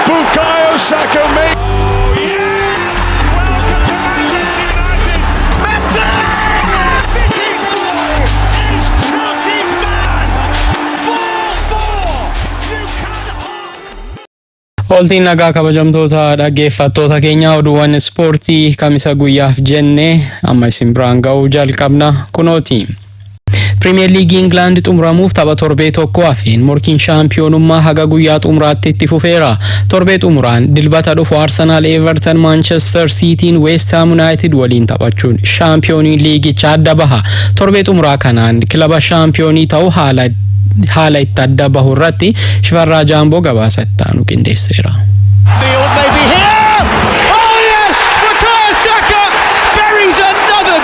Bukayo Saka made. Oltiin nagaa kabajamtoota dhaggeeffattoota keenya oduuwwan ispoortii kamisa guyyaaf jenne amma isin biraan ga'uu jalqabna kunooti. Premier League England xumuramuuf tapha torbee tokko hafeen morkiin shaampiyoonummaa haga guyyaa xumuraatti itti fufeera. Torbee xumuraan dilbata dhufu Arsenal, Everton, Manchester City, West Ham United waliin taphachuun shaampiyoonii liigicha adda baha. Torbee xumuraa kanaan kilaba shaampiyoonii ta'uu haala itti adda bahu irratti Shifarraa Jaamboo gabaasa itti aanu qindeesseera.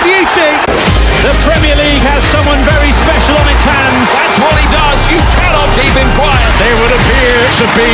The Premier League has someone very special on its hands. That's what he does. You cannot keep him quiet. There would appear to be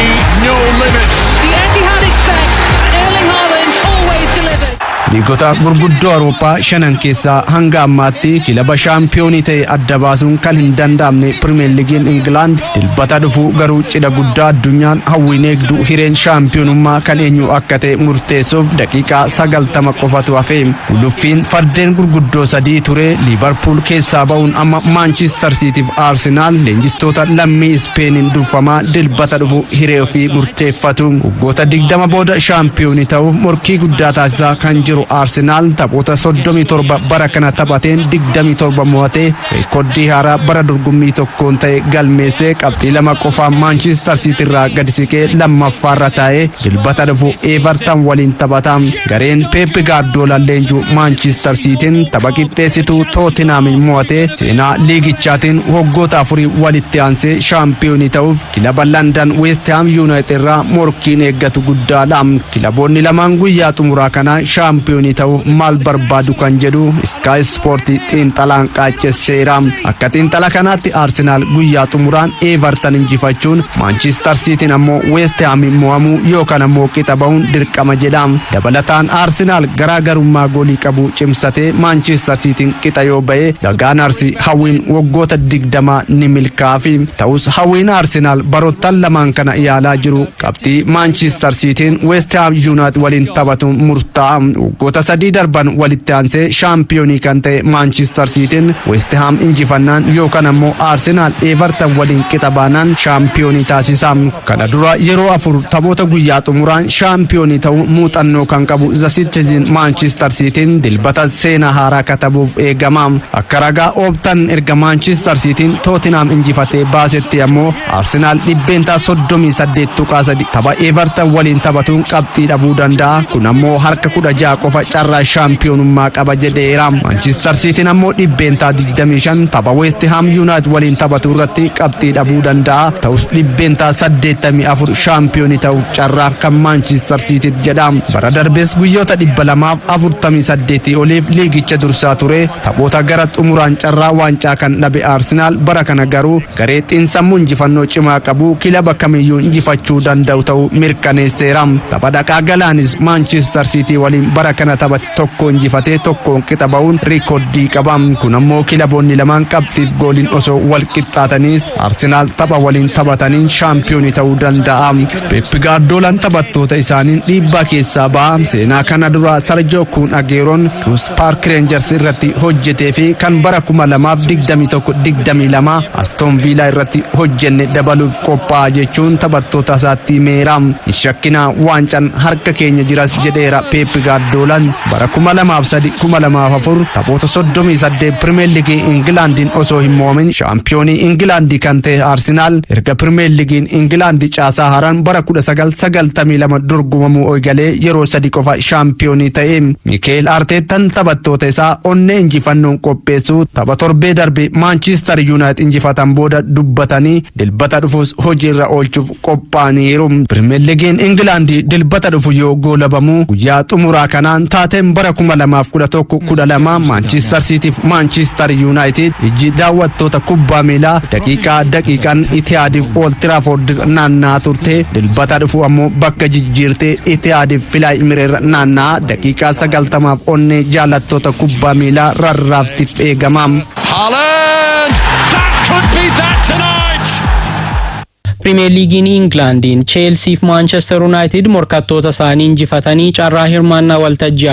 no limits. The Etihad expects Erling Haaland always delivered. Liigota gurguddoo Awurooppaa shanan keessaa hanga ammaatti kilaba shaampiyoonii ta'e adda baasuun kan hin danda'amne Premier League'n England dilbata dhufu garuu cidha guddaa addunyaan hawwiin eegdu hireen shaampiyoonummaa kan eenyu akka ta'e murteessuuf daqiiqaa 90 qofatu hafe. Guluffiin fardeen gurguddoo sadii ture. Liverpool keessaa ba'uun amma Manchester Cityf Arsenal leenjistoota lammii Ispeeniin durfamaa dilbata dhufu hiree ofii murteeffatu. Waggoota 20 booda shaampiyoonii ta'uuf morkii guddaa taasisaa kan jiru Arsenal taphoota 37 bara kana taphateen 27 mo'atee reekoordii haaraa bara dorgommii tokkoon ta'e galmeessee qabxii 2 qofaan Manchester City irraa gadi siqee lammaffaarra taa'ee dilbata dhufu Everton waliin taphata. Gareen Pep Guardiola leenjuu Manchester City'n tapha qixxeessituu Tottenham mo'atee seenaa liigichaatiin waggoota 4 walitti aansee shaampiyoonii ta'uuf kilaba London West Ham United irraa morkiin eeggatu guddaadha. Kilaboonni lamaan guyyaa xumuraa kana shaampiyoonii ta'uu maal barbaadu kan jedhu Sky Sport xiinxalaan qaacesseera. Akka xiinxala kanaatti Arsenal guyyaa xumuraan Everton injifachuun Manchester City'n ammoo West Ham mo'amuu yookaan ammoo qixa ba'uun dirqama jedha. Dabalataan Arsenal garaagarummaa goolii qabu cimsatee Manchester City'n qixa yoo ba'e Gunners hawwiin waggoota 20 ni milkaafi. Ta'us hawwiin Arsenal baroottan lamaan kana yaalaa jiru qabxii Manchester City'n West Ham United waliin taphatuun murtaa'a. Waggoota 3 darban walitti aansee shaampiyoonii kan ta'e Manchester City'n West Ham injifannaan yookaan ammoo Arsenal Everton waliin qixa baanaan shaampiyoonii taasisa. Kana dura yeroo 4 taphoota guyyaa xumuraan shaampiyoonii ta'uu muuxannoo kan qabu The Citizen Manchester City'n dilbata seenaa haaraa katabuuf eegama. Akka ragaa oobtan erga Manchester City'n Tottenham injifatee baasetti ammoo Arsenal dhibbeentaa 38.3 tapha Everton waliin taphatuun qabxii dhabuu danda'a. Kun ammoo harka 16 qofa carraa shaampiyoonummaa qaba jedheera. Manchester City'n ammoo dhibbeentaa 25 tapha West Ham United waliin taphatu irratti qabxii dhabuu danda'a. Ta'us dhibbeentaa 84 shaampiyoonii ta'uuf carraa kan Manchester City jedha. Bara darbees guyyoota 248 oliif liigicha dursaa ture. Taphoota gara xumuraan carraa waancaa kan dhabe Arsenal bara kana garuu garee xiinsammuu injifannoo cimaa qabu kilaba kamiyyuu injifachuu danda'u ta'uu mirkaneesseera. Tapha dhaqaa galaanis Manchester City waliin bara kana taphate tokko injifatee tokkoon qixa ba'uun reekoordii qaba. Kun ammoo kilaboonni lamaan qabxiif gooliin osoo wal qixxaataniis Arsenal tapha waliin taphataniin shaampiyoonii ta'uu danda'a. Pep Guardiolaan taphattoota isaaniin dhiibbaa keessaa ba'a. Seenaa kana dura Sergio Kun Agueroon Queen's Park Rangers irratti hojjetee fi kan bara 2021-22 Aston Villa irratti hojjenne dabaluuf qophaa'a jechuun taphattoota isaatti himeera. Hin shakkinaa waancaan harka keenya jiras jedheera Pep Guardiolaan. Bara 2003-2004 taphoota 38 Premier League Englandin osoo hin mo'amin shaampiyoonii England kan ta'e Arsenal erga Premier League England caasaa haaraan bara 1992 dorgomamuu eegalee yeroo 3 qofa shaampiyoonii ta'e. Mikel Arteetaan taphattoota isaa onnee injifannoon qopheessuu tapha torbee darbe Manchester United injifatan booda dubbatanii dilbata dhufuus hojiirra oolchuuf qophaa'aniiru. Premier League England dilbata dhufu yoo goolabamu guyyaa xumuraa kanaan taateen bara 2011-12 Manchester City fi Manchester United ijji daawwattoota kubbaa miilaa daqiiqaan Etihadiif Old Trafford naanna'aa turte. Dilbata dhufu ammoo bakka jijjiirtee Etihadiif Fly Mirror naanna'aa daqiiqaa 90 onnee jaallattoota kubbaa miilaa rarraaftiif eegama. Haaland! That could be that tonight! Premier Leaguein Englandin Chelsea fi Manchester United morkattoota isaanii injifatanii carraa hirmaannaa waltajjii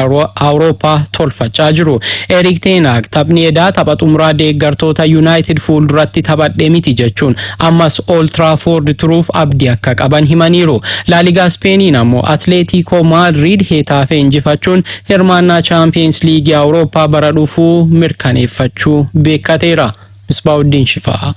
Awurooppaa tolfachaa jiru. Erik ten Hag taphni edaa tapha xumuraa deeggartoota United fuulduratti taphadhee miti jechuun ammas Old Trafford turuuf abdii akka qaban himaniiru. La Liga Spainin ammoo Atletico Madrid Hetafe injifachuun hirmaannaa Champions League Awurooppaa bara dhufuu mirkaneeffachuu beekateera. Misbaawuddin Shifaa.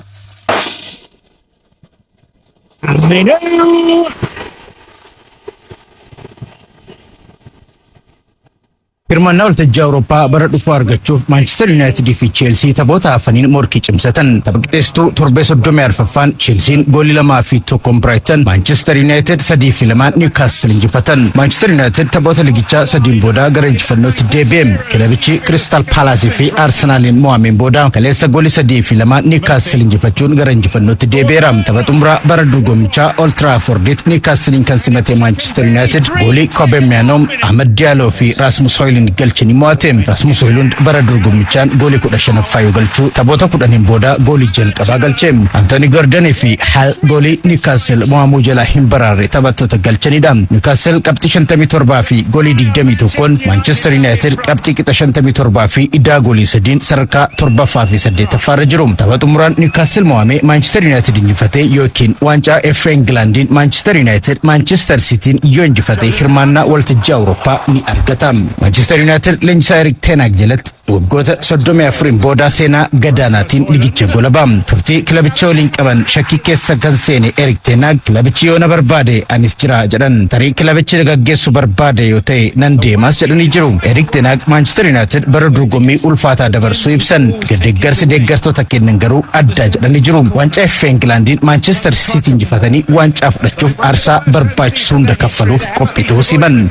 Hirmaannaa waltajjii Awurooppaa bara dhufu argachuuf Manchester United fi Chelsea taphoota hafaniin morkii cimsatan. Tapha qixeessituu torbee 34ffaan Chelsean goolii 2-1 Brighton, Manchester United 3-2 Newcastle injifatan. Manchester United taphoota ligichaa 3 booda gara injifannootti deebi'e. Kilabichi Crystal Palace fi Arsenalin mo'ameen booda kaleessa goolii 3-2 Newcastle injifachuun gara injifannootti deebi'eera. Tapha xumuraa bara dorgommichaa Old Trafforditti Newcastle kan simate Manchester United goolii Kobe Mainoo, Ahmed Diallo fi Rasmus Højlund galchanii mo'ate. Rasmus Højlund bara dorgommichaan goolii 15ffaa yoo galchu taphoota 10 booda goolii jalqabaa galche. Anthony Gordon fi Hal goolii Newcastle mo'amuu jalaa hin baraarre taphattoota galchanidha. Newcastle qabxii 57 fi goolii 21, Manchester United qabxii qixa 57 fi idaa goolii 3 sadarkaa 7ffaa fi 8ffaa irra jiru. Tapha xumuraan Newcastle mo'ame Manchester United injifate yookiin waancaa FA Englandin Manchester United Manchester Cityin yoo injifate hirmaannaa waltajjii Awurooppaa ni argata. Manchester United leenjisaa Erik ten Hag jalatti waggoota 34 booda seenaa gadaanaatiin ligicha golaba. Turtii kilabicha waliin qaban shakkii keessa kan seene Erik ten Hag kilabichi yoo na barbaade anis jira jedhan. Tarii kilabichi gaggeessu barbaade yoo ta'e nan deemas jedhanii jiru. Erik ten Hag Manchester United bara dorgommii ulfaataa dabarsuu ibsan. Deeggarsi deeggartoota kennan garuu adda jedhanii jiru. Waancaa FA Englandin Manchester City injifatanii waancaa fudhachuuf aarsaa barbaachisu hunda kaffaluuf qophii ta'uu himan.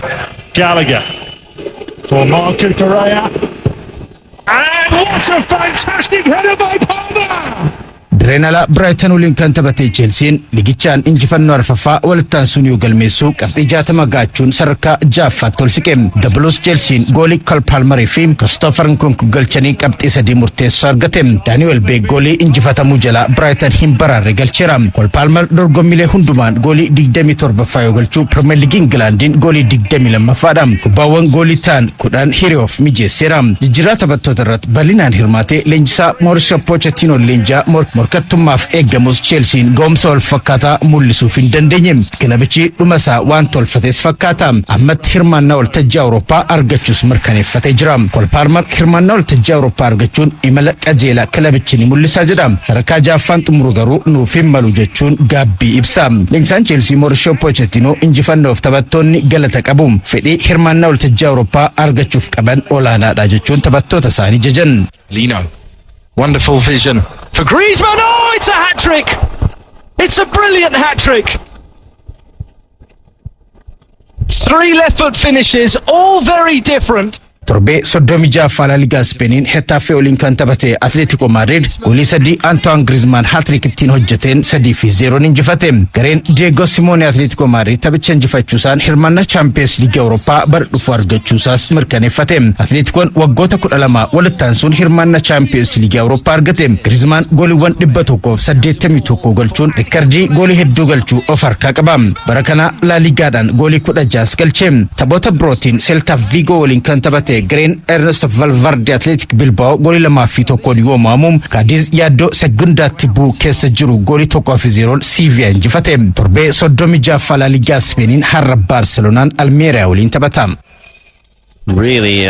Gallagher for Marco Correa. And what a fantastic header by Palmer! Renala Brighton waliin kan taphate Chelsean ligichaan injifannoo arfaffaa walittaan sunuu galmeessuu qabxii 60 gaachuun sadarkaa 6ffaatti ol siqe. The Blues Chelsean goolii Cole Palmer fi Christopher Nkunku galchanii qabxii 3 murteessoo argate. Daniel Beck goolii injifatamuu jala Brighton hin baraarre galcheera. Cole Palmer dorgommiilee hundumaan goolii 27ffaa yoo galchuu Premier League Englandin goolii 22ffaadha. Kubbaawwan goolii ta'an 10 hiriyoof mijeesseera. Jijjiirraa taphattoota irratti bal'inaan hirmaatee leenjisaa Mauricio Pochettino leenjaa morkattummaaf eeggamus Chelsean goomsa wal fakkaataa mul'isuuf hin dandeenye. Kilabichi dhuma isaa waan tolfates fakkaata. Ammatti hirmaannaa waltajjii Awurooppaa argachuus mirkaneeffatee jira. Cole Palmer hirmaannaa waltajjii Awurooppaa argachuun imala qajeelaa kilabichi ni mul'isaa jedha. Sadarkaa 6ffaan xumuru garuu nuuf hin malu jechuun gaabbii ibsa. Leenjisaan Chelsea Mauricio Pochettino injifannoof taphattoonni galata qabu. Fedhii hirmaannaa waltajjii Awurooppaa argachuuf qaban olaanaadha jechuun taphattoota isaanii jajan. Lino, wonderful vision for Griezmann. Oh, it's a hat-trick! It's a brilliant hat-trick! 3 left-foot finishes, all very different. Torbee 36ffaa La Liga Spainin Hetafe waliin kan taphate Atletico Madrid goolii 3 Antoine Griezmann hat-trick ittiin hojjeteen 3-0 injifate. Gareen Diego Simeone Atletico Madrid taphicha injifachuusaan hirmaannaa Champions League Awurooppaa bara dhufu argachuusaas mirkaneeffate. Atleticoon waggoota 12 walittaansuun hirmaannaa Champions League Awurooppaa argate. Griezmann gooliiwwan 181 galchuun riikardii goolii hedduu galchuu of harkaa qaba. Bara kana La Ligaadhaan goolii 16 galche. Taphoota birootiin Celta Vigo waliin kan taphate Green Ernesto Valverde Athletic Bilbao goolii 2-1 yoo mo'amu. Cadiz yaaddoo segundaatti buu keessa jiru goolii 1-0 Sevilla injifate. Torbee 36ffaa La Liga Spainin har'a Barcelonaan Almeria waliin taphata. Really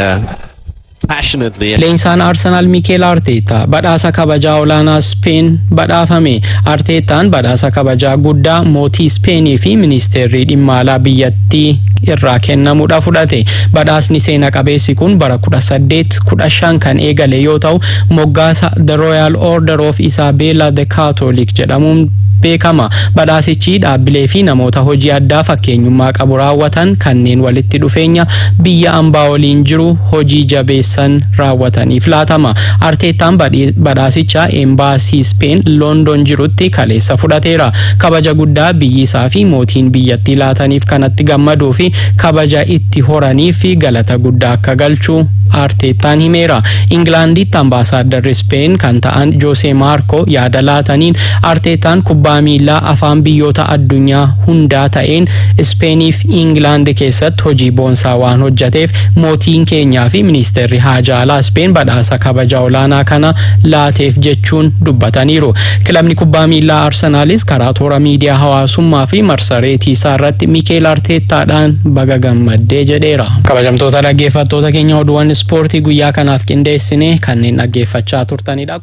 passionately. Leenjisaan Arsenal Mikel Arteta badhaasa kabajaa olaanaa Spain badhaafame. Artetaan badhaasa kabajaa guddaa mootii Spainii fi ministeerri dhimma alaa biyyattii irraa kennamuudha fudhate. Badhaasni seena qabeessi kun bara 1815 kan eegale yoo ta'u moggaasa The Royal Order of Isabella the Catholic jedhamuun beekama. Badhaasichi dhaabbilee fi namoota hojii addaa fakkeenyummaa qabu raawwatan kanneen walitti dhufeenya biyya ambaa waliin jiru hojii jabeessan raawwataniif laatama. Arteetaan badhaasicha embaasii Spain London jirutti kaleessa fudhateera. Kabaja guddaa biyyi isaa fi mootiin biyyattii laataniif kanatti gammaduu fi kabaja itti horaniif galata guddaa akka galchu Arteetaan himeera. Inglaanditti ambaasaaddarri Spain kan ta'an Jose Marco yaada laataniin Arteetaan kubbaa miilaa afaan biyyoota addunyaa hundaa ta'een Ispeeniif Inglaand keessatti hojii boonsaa waan hojjeteef mootiin keenyaa fi ministeerri haajaa alaa Ispeen badhaasa kabaja olaanaa kana laateef jechuun dubbataniiru. Kilabni kubbaa miilaa Arsenaalis karaa toora miidiyaa hawaasummaa fi marsareetii isaa irratti Mikel Arteetaadhaan baga gammaddee jedheera. Kabajamtoota dhaggeeffattoota keenya oduuwwan ispoortii guyyaa kanaaf qindeessine kanneen dhaggeeffachaa turtanidha.